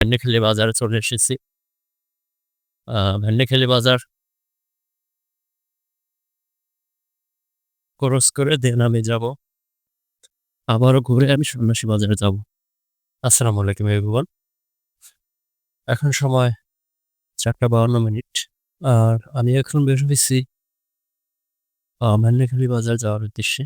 ভেন্ডাখালী বাজারে চলে এসেছি। ভেন্ডাখালী বাজার ক্রস করে দেন আমি যাবো। আবারও ঘুরে আমি সন্ন্যাসী বাজারে যাবো। আসসালামু আলাইকুম এভরিওয়ান। এখন সময় ৪:৫২। আর আমি এখন বের হইছি ভেন্ডাখালী বাজার যাওয়ার উদ্দেশ্যে।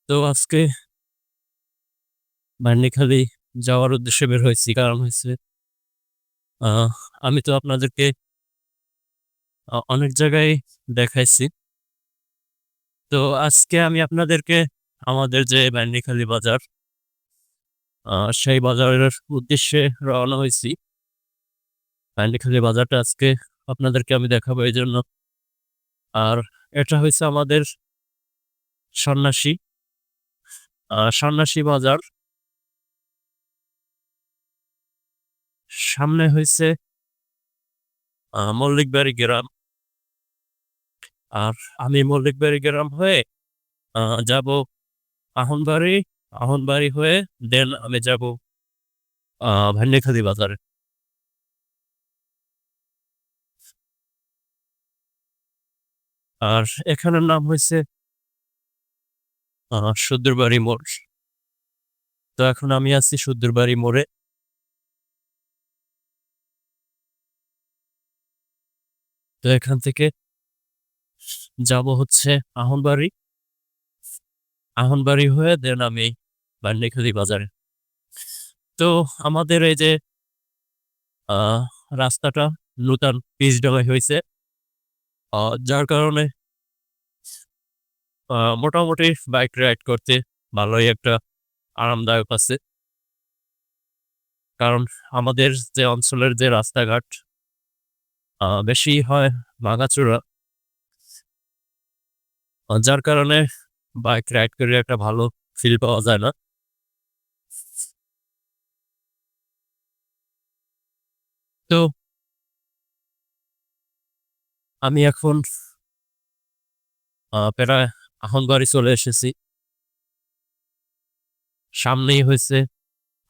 তো আজকে ভেন্ডাখালী যাওয়ার উদ্দেশ্যে বের হইছি। কারণ হইছে আ আমি তো আপনাদেরকে অনেক জায়গায় দেখাইছি। তো আজকে আমি আপনাদেরকে আমাদের যে ভেন্ডাখালী বাজার সেই বাজারের উদ্দেশ্যে রওনা হইছি। ভেন্ডাখালী বাজারটা আজকে আপনাদেরকে আমি দেখাবো এজন্য। আর এটা হইছে আমাদের সন্ন্যাসী, সন্ন্যাসী বাজার। সামনে হইছে মল্লিকবাড়ি গ্রাম। আর আমি মল্লিকবাড়ি গ্রাম হয়ে আ যাবো আহনবাড়ি, আহনবাড়ি হয়ে দেন আমি যাবো ভেন্ডাখালী বাজারে। আর এখানের নাম হইছে সুদ্দুরবাড়ি মোড়। তো এখন আমি আছি সুদ্দুরবাড়ি মোড়ে। তো এখান থেকে যাবো হচ্ছে আহনবাড়ি। আহনবাড়ি হয়ে দেন আমি ভেন্ডাখালী বাজারে। তো আমাদের এই যে আ রাস্তাটা নূতন পিচ ঢালাই হইছে। যার কারণে মোটামুটি বাইক রাইড করতে ভালোই একটা আরামদায়ক আছে। কারণ আমাদের যে অঞ্চলের যে রাস্তাঘাট বেশি হয় ভাঙাচোরা। যার কারণে বাইক রাইড করে একটা ভালো ফিল পাওয়া যায় না। তো আমি এখন প্রায় আহনবাড়ি চলে এসেছি। সামনেই হইছে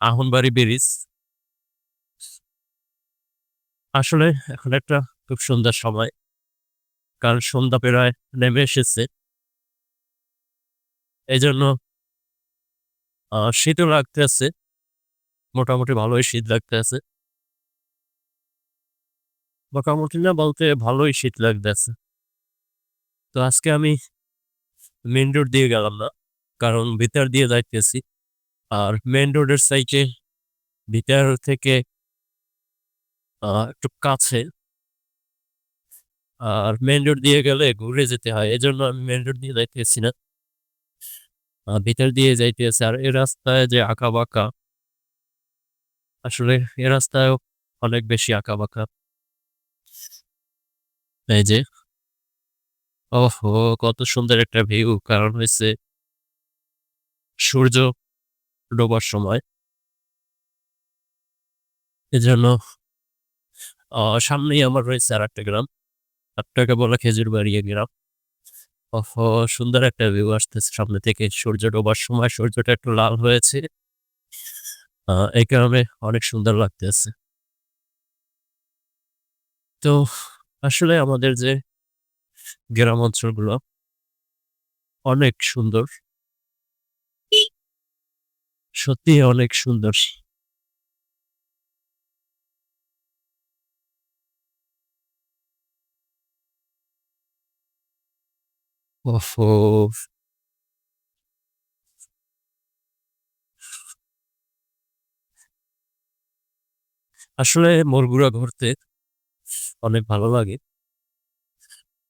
আহনবাড়ি ব্রিজ। আসলে এখন একটা খুব সুন্দর সময়। কারণ সন্ধ্যা প্রায় নেমে এসেছে। এজন্য শীতও লাগতেছে। মোটামুটি ভালোই শীত লাগতেছে। মোটামুটি না বলতে ভালোই শীত লাগতেছে। তো আজকে আমি মেইন রোড দিয়ে গেলাম না। কারণ ভিতর দিয়ে যাইতেছি। আর মেইন রোডের সাইডে ভিতর থেকে একটু কাছে। আর মেইন রোড দিয়ে গেলে ঘুরে যেতে হয়। এজন্য আমি মেইন রোড দিয়ে যাইতেছি না। ভিতর দিয়ে যাইতেছি। আর এই রাস্তায় যে আঁকাবাঁকা, আসলে এ রাস্তায়ও অনেক বেশি আঁকাবাঁকা। এই যে ওহহো! কত সুন্দর একটা ভিউ। কারণ হইছে সূর্য ডোবার সময়। এজন্য সামনেই আমার রয়েছে আরেকটা গ্রাম। আপনাকে বলা খেজুরবাড়ি গ্রাম। ওহহো! সুন্দর একটা ভিউ আসতেছে সামনে থেকে। সূর্য ডোবার সময় সূর্যটা একটু লাল হয়েছে। এই কারণে অনেক সুন্দর লাগতেছে। তো আসলে আমাদের যে গ্রাম অঞ্চলগুলো অনেক সুন্দর। সত্যিই অনেক সুন্দর। ওহহো! আসলে মোড়গুলা ঘুরতে অনেক ভালো লাগে।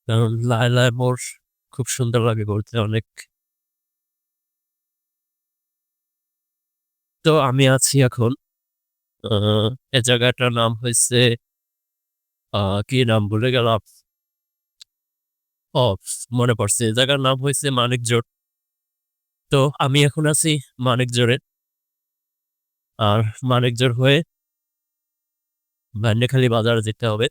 কারণ লায়লায় মোড় খুব সুন্দর লাগে ঘুরতে অনেক। তো আমি আছি এখন আ এ জায়গাটার নাম হইছে আ কি নাম ভুলে গেলাম। ও মনে পড়ছে। এই জায়গার নাম হইছে মানিকজোড়। তো আমি এখন আছি মানিকজোড়ে। আর মানিকজোড় হয়ে ভান্ডাখালী বাজারে যেতে হবে।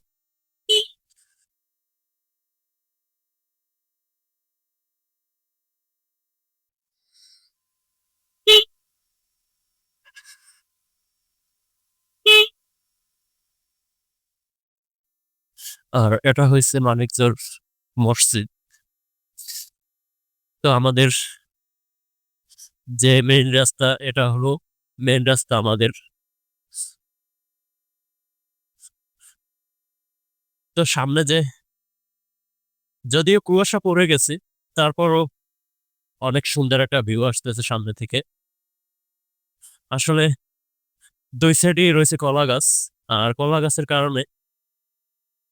আর এটা হইছে মানিকজোর মসজিদ। তো আমাদের যে মেইন রাস্তা এটা হলো মেইন রাস্তা আমাদের। তো সামনে যে যদিও কুয়াশা পড়ে গেছে তারপরও অনেক সুন্দর একটা ভিউ আসতেছে সামনে থেকে। আসলে ২ সাইডেই রয়েছে কলা গাছ। আর কলা গাছের কারণে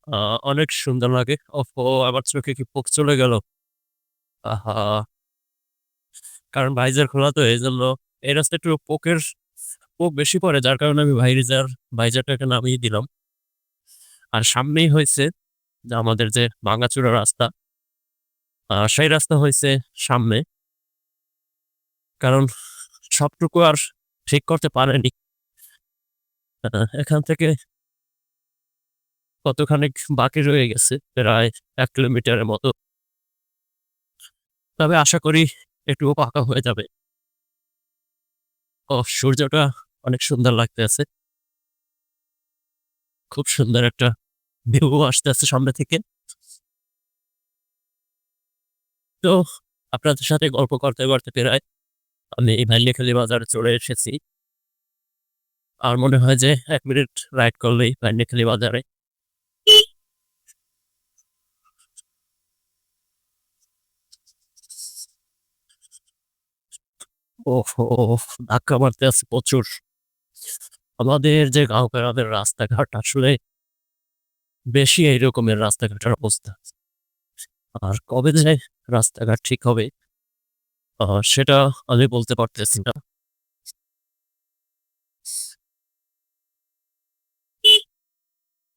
আ অনেক সুন্দর লাগে। ওহহো! আমার চোখে কি পোক চলে গেল? আহা! কারণ ভাইজার খোলা তো এজন্য এই রাস্তায় একটু পোক বেশি পড়ে যার কারণে আমি ভাইজারটাকে নামিয়ে দিলাম। আর সামনেই হইছে যে আমাদের যে ভাঙাচোরা রাস্তা, সেই রাস্তা হইছে সামনে। কারণ সবটুকু আর ঠিক করতে পারেনি। এখান থেকে কতখানিক বাকি রয়ে গেছে প্রায় ১ কিলোমিটারের মতো। তবে আশা করি একটুও পাকা হয়ে যাবে। সূর্যটা অনেক সুন্দর লাগতেছে। খুব সুন্দর একটা ভিউ আসতেছে সামনে থেকে। তো আপনাদের সাথে গল্প করতে প্রায় আমি ভাইলিখালী বাজারে চলে এসেছি। আর মনে হয় যে ১ মিনিট রাইড করলেই ভাইলিখালী বাজারে। ওহহো! ধাক্কা মারতে আছে প্রচুর। আমাদের যে গাঁও গ্রামের রাস্তাঘাট আসলে বেশি এই রকমের রাস্তাঘাটের অবস্থা। আর কবে যে রাস্তাঘাট ঠিক হবে আ সেটা আমি বলতে পারতেছি না।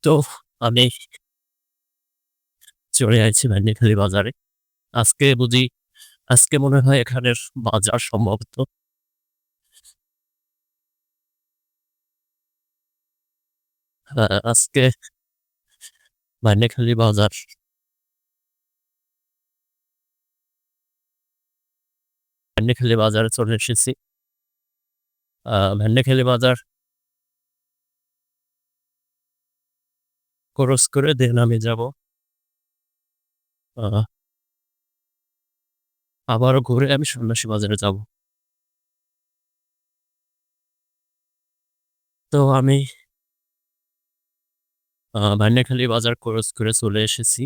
তো আমি চলে আইছি ভান্ডারখালী বাজারে। আজকে বুঝি আজকে মনে হয় এখানের বাজার সম্ভবত। আজকে ভান্ডারখালী বাজার। ভান্ডারখালী বাজারে চলে এসেছি। ভান্ডারখালী বাজার ক্রস করে দেন আমি যাবো আ আবারও ঘুরে আমি সন্ন্যাসী বাজারে যাবো। তো আমি ভান্ডারখালী বাজার ক্রস করে চলে এসেছি।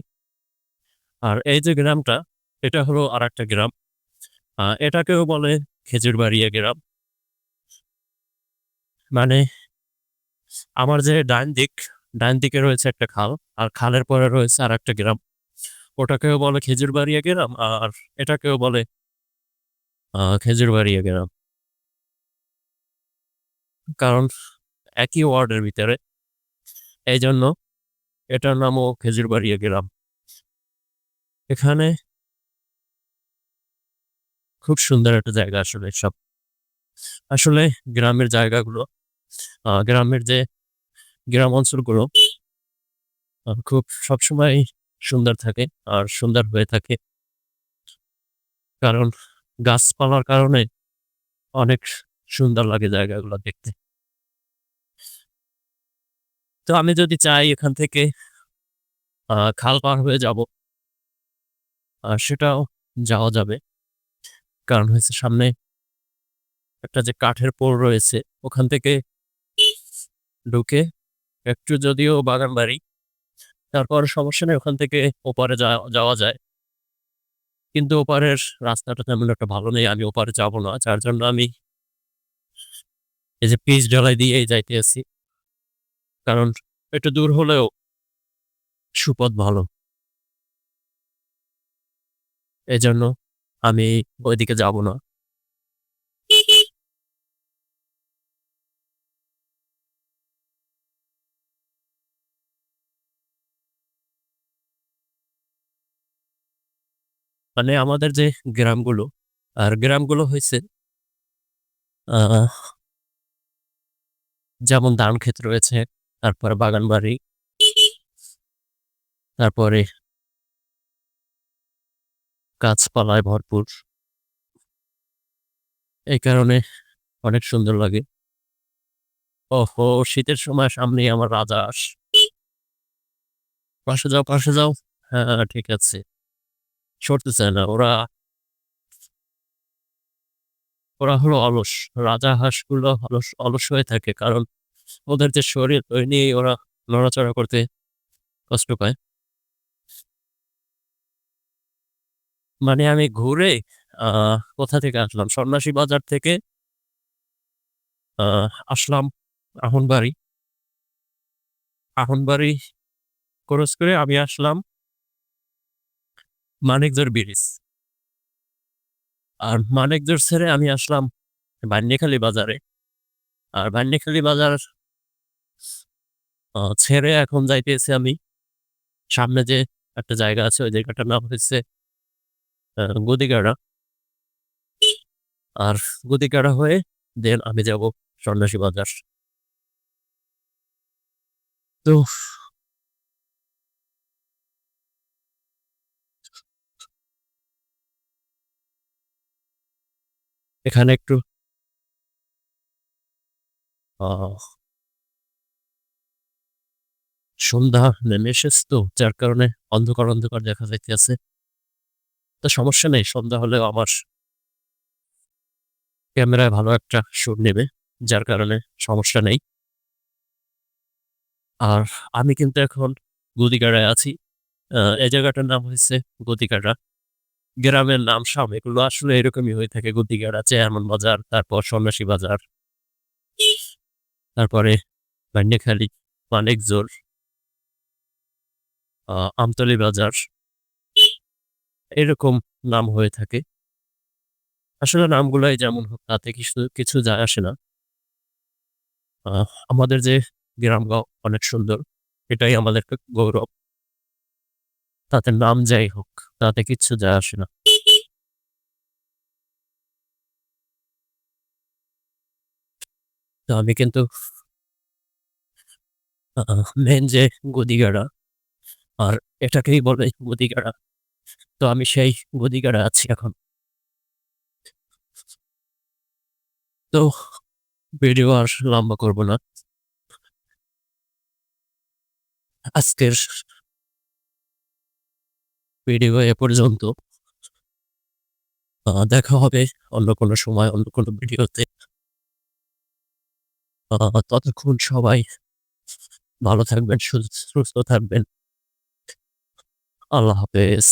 আর এই যে গ্রামটা এটা হলো আরেকটা গ্রাম। এটাকেও বলে খেজুরবাড়িয়া গ্রাম। মানে আমার যে ডাইন দিকে রয়েছে একটা খাল। আর খালের পরে রয়েছে আরেকটা গ্রাম। ওটাকেও বলে খেজুরবাড়িয়া গ্রাম আর এটাকেও বলে খেজুরবাড়িয়া গ্রাম। কারণ একই ওয়ার্ডের ভিতরে। এইজন্য এটার নামও খেজুরবাড়িয়া গ্রাম। এখানে খুব সুন্দর একটা জায়গা আসলে সব। আসলে গ্রামের জায়গাগুলো গ্রামের যে গ্রাম অঞ্চলগুলো খুব সবসময় সুন্দর থাকে আর সুন্দর হয়ে থাকে। কারণ গাছপালার কারণে অনেক সুন্দর লাগে জায়গাগুলো দেখতে। তো আমি যদি চাই এখান থেকে খাল পার হয়ে যাবো, সেটাও যাওয়া যাবে। কারণ হচ্ছে সামনে একটা যে কাঠের পোল রয়েছে ওখান থেকে ঢুকে একটু যদিও বাগান বাড়ি, তারপর সমস্যা নেই ওখান থেকে ওপারে যাওয়া যায়। কিন্তু ওপারের রাস্তাটা তেমন একটা ভালো নেই। আমি ওপারে যাবো না। যার জন্য আমি এই যে পিচ ঢালাই দিয়েই যাইতেছি। কারণ একটু দূর হলেও সুপথ ভালো। এজন্য আমি ওইদিকে যাবো না। মানে আমাদের যে গ্রামগুলো, গ্রামগুলো হইছে আ যেমন ধান ক্ষেত রয়েছে, তারপরে বাগানবাড়ি, তারপরে গাছপালায় ভরপুর। এই কারণে অনেক সুন্দর লাগে। ওহহো! শীতের সময় সামনেই আমার রাজহাঁস। পাশে যাও, পাশে যাও। হ্যাঁ, ঠিক আছে। সরতে চায় না। ওরা ওরা হলো অলস। রাজা হাঁসগুলো অলস হয়ে থাকে। কারণ ওদের যে শরীর ওই নিয়েই ওরা নড়াচড়া করতে কষ্ট পায়। মানে আমি ঘুরে আ কোথা থেকে আসলাম? সন্ন্যাসী বাজার থেকে আ আসলাম আহনবাড়ি। আহনবাড়ি ক্রস করে আমি আসলাম মানিকজোড় ব্রিজ। আর মানিকজোড় ছেড়ে আমি আসলাম বান্যিখালী বাজারে। আর বান্যিখালী বাজার ছেড়ে এখন যাইতেছি আমি সামনে যে একটা জায়গা আছে ওই জায়গাটার নাম হইছে গদিগাড়া। আর গদিগাড়া হয়ে দেন আমি যাবো সন্ন্যাসী বাজার। তো এখানে একটু আ সন্ধ্যা নেমে এসেছে তো যার কারণে অন্ধকার দেখা যাইতেছে। তো সমস্যা নেই। সন্ধ্যা হলেও আমার ক্যামেরায় ভালো একটা শুট নেবে। যার কারণে সমস্যা নেই। আর আমি কিন্তু এখন গদিগাড়ায় আছি। এই জায়গাটার নাম হইছে গদিগাড়া। গ্রামের নাম এগুলো আসলে এরকমই হয়ে থাকে। গদিগাড়া, চেয়ারম্যান বাজার, তারপর সন্ন্যাসী বাজার, তারপরে বান্যিখালী, মানিকজোড়, আমতলী বাজার এরকম নাম হয়ে থাকে। আসলে নামগুলাই যেমন হোক তাতে কিছু যায় আসে না। আমাদের যে গ্রামগঞ্জ অনেক সুন্দর। এটাই আমাদের গৌরব। তাতে নাম যাই হোক, তাতে কিচ্ছু যায় আসে না। তো আমি কিন্তু আ মেইন যে গদিগাড়া আর এটাকেই বলে গদিগাড়া। তো আমি সেই গদিগাড়ায় আছি এখন। তো ভিডিও আর লম্বা করব না। আজকের ভিডিও এ পর্যন্ত। দেখা হবে অন্য কোনো সময় অন্য কোনো ভিডিওতে। ততক্ষণ সবাই ভালো থাকবেন, সুস্থ থাকবেন। আল্লাহ হাফেজ।